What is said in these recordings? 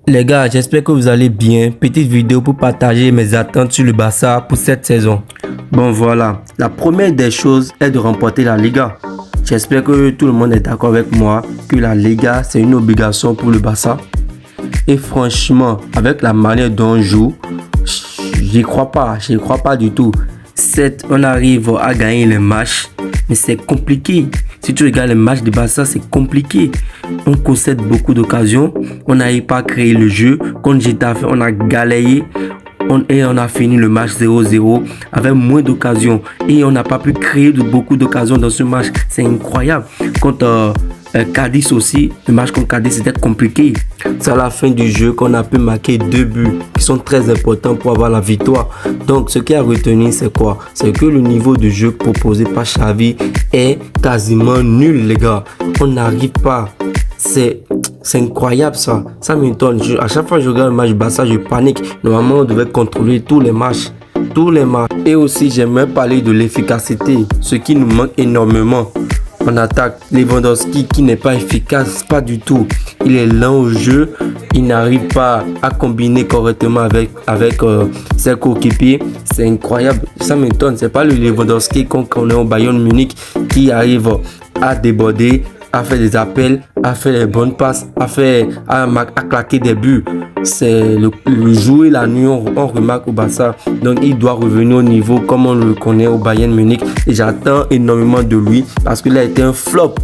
Les gars, j'espère que vous allez bien. Petite vidéo pour partager mes attentes sur le Barça pour cette saison. Bon voilà, la première des choses est de remporter la Liga. J'espère que tout le monde est d'accord avec moi que la Liga c'est une obligation pour le Barça. Et franchement, avec la manière dont on joue, j'y crois pas du tout. Certes, on arrive à gagner les matchs, mais c'est compliqué. Si tu regardes les matchs de Barça, c'est compliqué. On concède beaucoup d'occasions, on n'arrive pas à créer le jeu. Contre Getafe, on a galéré et on a fini le match 0-0 avec moins d'occasions. Et on n'a pas pu créer beaucoup d'occasions dans ce match. C'est incroyable. Contre Cadiz aussi, le match contre Cadiz c'était compliqué. C'est à la fin du jeu qu'on a pu marquer 2 buts qui sont très importants pour avoir la victoire. Donc ce qui a retenu c'est quoi? C'est que le niveau de jeu proposé par Xavi est quasiment nul les gars. On n'arrive pas. C'est incroyable ça. Ça m'étonne. À chaque fois que je regarde le match Barça, je panique. Normalement on devait contrôler tous les matchs. Et aussi j'aimerais parler de l'efficacité. Ce qui nous manque énormément. On attaque Lewandowski qui n'est pas efficace, pas du tout. Il est lent au jeu, il n'arrive pas à combiner correctement avec ses coéquipiers. C'est incroyable, ça m'étonne. C'est pas le Lewandowski qu'on connaît au Bayern Munich qui arrive à déborder, à faire des appels, à faire les bonnes passes, à claquer des buts. C'est le jour et la nuit, on remarque au Barça. Donc il doit revenir au niveau comme on le connaît au Bayern Munich. Et j'attends énormément de lui parce qu'il a été un flop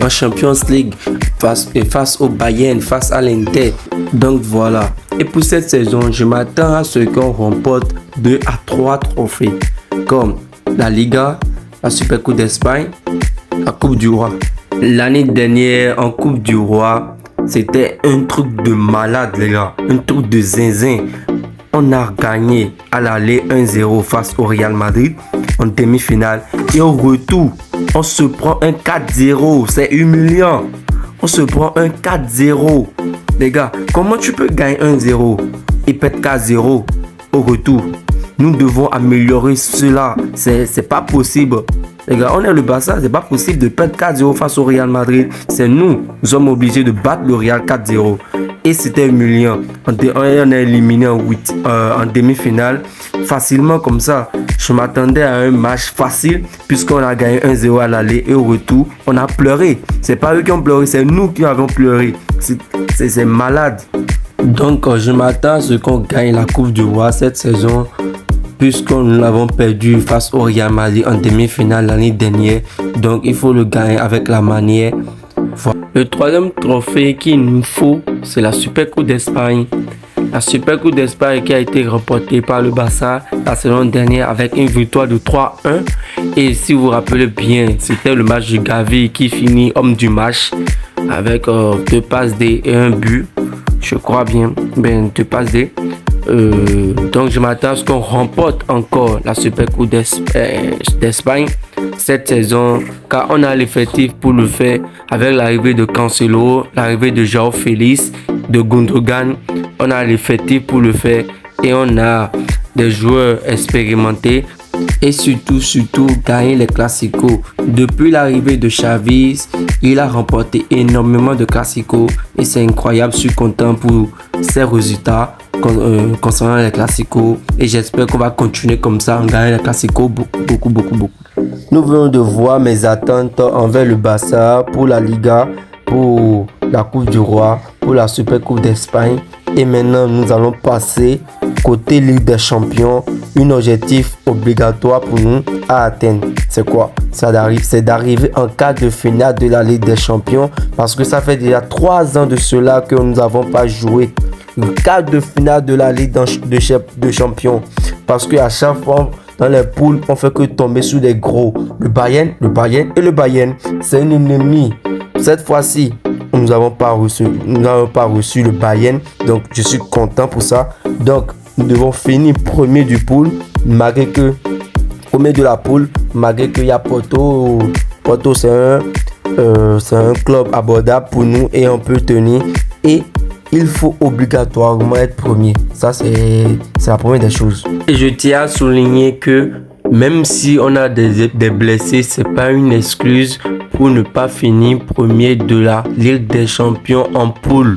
en Champions League face au Bayern, face à l'Inter. Donc voilà. Et pour cette saison, je m'attends à ce qu'on remporte 2 à 3 trophées. Comme la Liga, la Super Coupe d'Espagne, la Coupe du Roi. L'année dernière en Coupe du Roi, c'était un truc de malade les gars, un truc de zinzin. On a gagné à l'aller 1-0 face au Real Madrid en demi-finale. Et au retour, on se prend un 4-0, c'est humiliant. On se prend un 4-0. Les gars, comment tu peux gagner 1-0 et perdre 4-0 au retour? Nous devons améliorer cela, c'est pas possible. Les gars, on est le Barça, c'est pas possible de perdre 4-0 face au Real Madrid. C'est nous sommes obligés de battre le Real 4-0. Et c'était humiliant. On est éliminé en demi-finale facilement comme ça. Je m'attendais à un match facile puisqu'on a gagné 1-0 à l'aller et au retour, on a pleuré. C'est pas eux qui ont pleuré, c'est nous qui avons pleuré. C'est malade. Donc je m'attends à ce qu'on gagne la Coupe du Roi cette saison, puisqu'on l'avons perdu face au Real Madrid en demi-finale l'année dernière. Donc il faut le gagner avec la manière. Le troisième trophée qu'il nous faut, c'est la Super Coupe d'Espagne. La Super Coupe d'Espagne qui a été remportée par le Barça la saison dernière avec une victoire de 3-1. Et si vous vous rappelez bien, c'était le match de Gavi qui finit homme du match avec 2 passes D et un but. Je crois bien, 2 passes D. Donc je m'attends à ce qu'on remporte encore la Super Coupe d'Espagne cette saison, car on a l'effectif pour le faire avec l'arrivée de Cancelo, l'arrivée de João Félix, de Gundogan. On a l'effectif pour le faire et on a des joueurs expérimentés et surtout gagner les Classicos. Depuis l'arrivée de Xavi, il a remporté énormément de Classicos et c'est incroyable. Je suis content pour ses résultats concernant les Classicos et j'espère qu'on va continuer comme ça en gagnant les Classicos beaucoup. Nous venons de voir mes attentes envers le Barça pour la Liga, pour la Coupe du Roi, pour la Super Coupe d'Espagne. Et maintenant, nous allons passer côté Ligue des Champions. Un objectif obligatoire pour nous à atteindre. C'est quoi? C'est d'arriver en quart de finale de la Ligue des Champions. Parce que ça fait déjà 3 ans de cela que nous n'avons pas joué le quart de finale de la Ligue de Champions. Parce qu'à chaque fois, dans les poules, on fait que tomber sur des gros. Le Bayern, c'est un ennemi. Cette fois-ci, nous n'avons pas reçu le Bayern. Donc, je suis content pour ça. Donc, nous devons finir premier du poule, malgré que premier de la poule, malgré qu'il y a Porto. Porto, c'est un club abordable pour nous et on peut tenir. Et il faut obligatoirement être premier. Ça, c'est la première des choses. Et je tiens à souligner que même si on a des blessés, c'est pas une excuse pour ne pas finir premier de la Ligue des Champions en poule.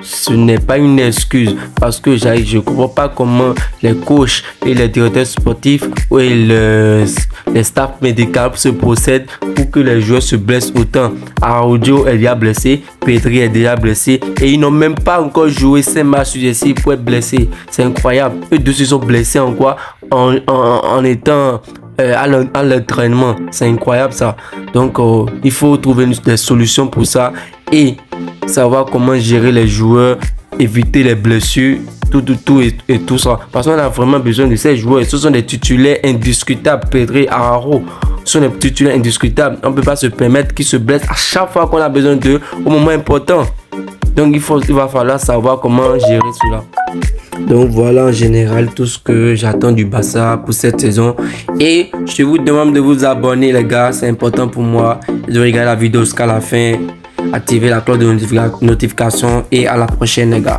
ce n'est pas une excuse parce que je ne comprends pas comment les coachs et les directeurs sportifs et les staffs médicaux se procèdent pour que les joueurs se blessent autant. Araujo est déjà blessé, Pedri est déjà blessé et ils n'ont même pas encore joué 5 matchs successifs pour être blessés. C'est incroyable. Eux deux se sont blessés en quoi? En étant à l'entraînement. C'est incroyable ça. Donc il faut trouver des solutions pour ça et savoir comment gérer les joueurs, éviter les blessures, tout et tout ça. Parce qu'on a vraiment besoin de ces joueurs. Ce sont des titulaires indiscutables. Pedri, Araujo, ce sont des titulaires indiscutables. On ne peut pas se permettre qu'ils se blessent à chaque fois qu'on a besoin d'eux au moment important. Donc il va falloir savoir comment gérer cela. Donc voilà en général tout ce que j'attends du Barça pour cette saison. Et je vous demande de vous abonner les gars, c'est important pour moi. De regarder la vidéo jusqu'à la fin. Activez la cloche de notification et à la prochaine les gars.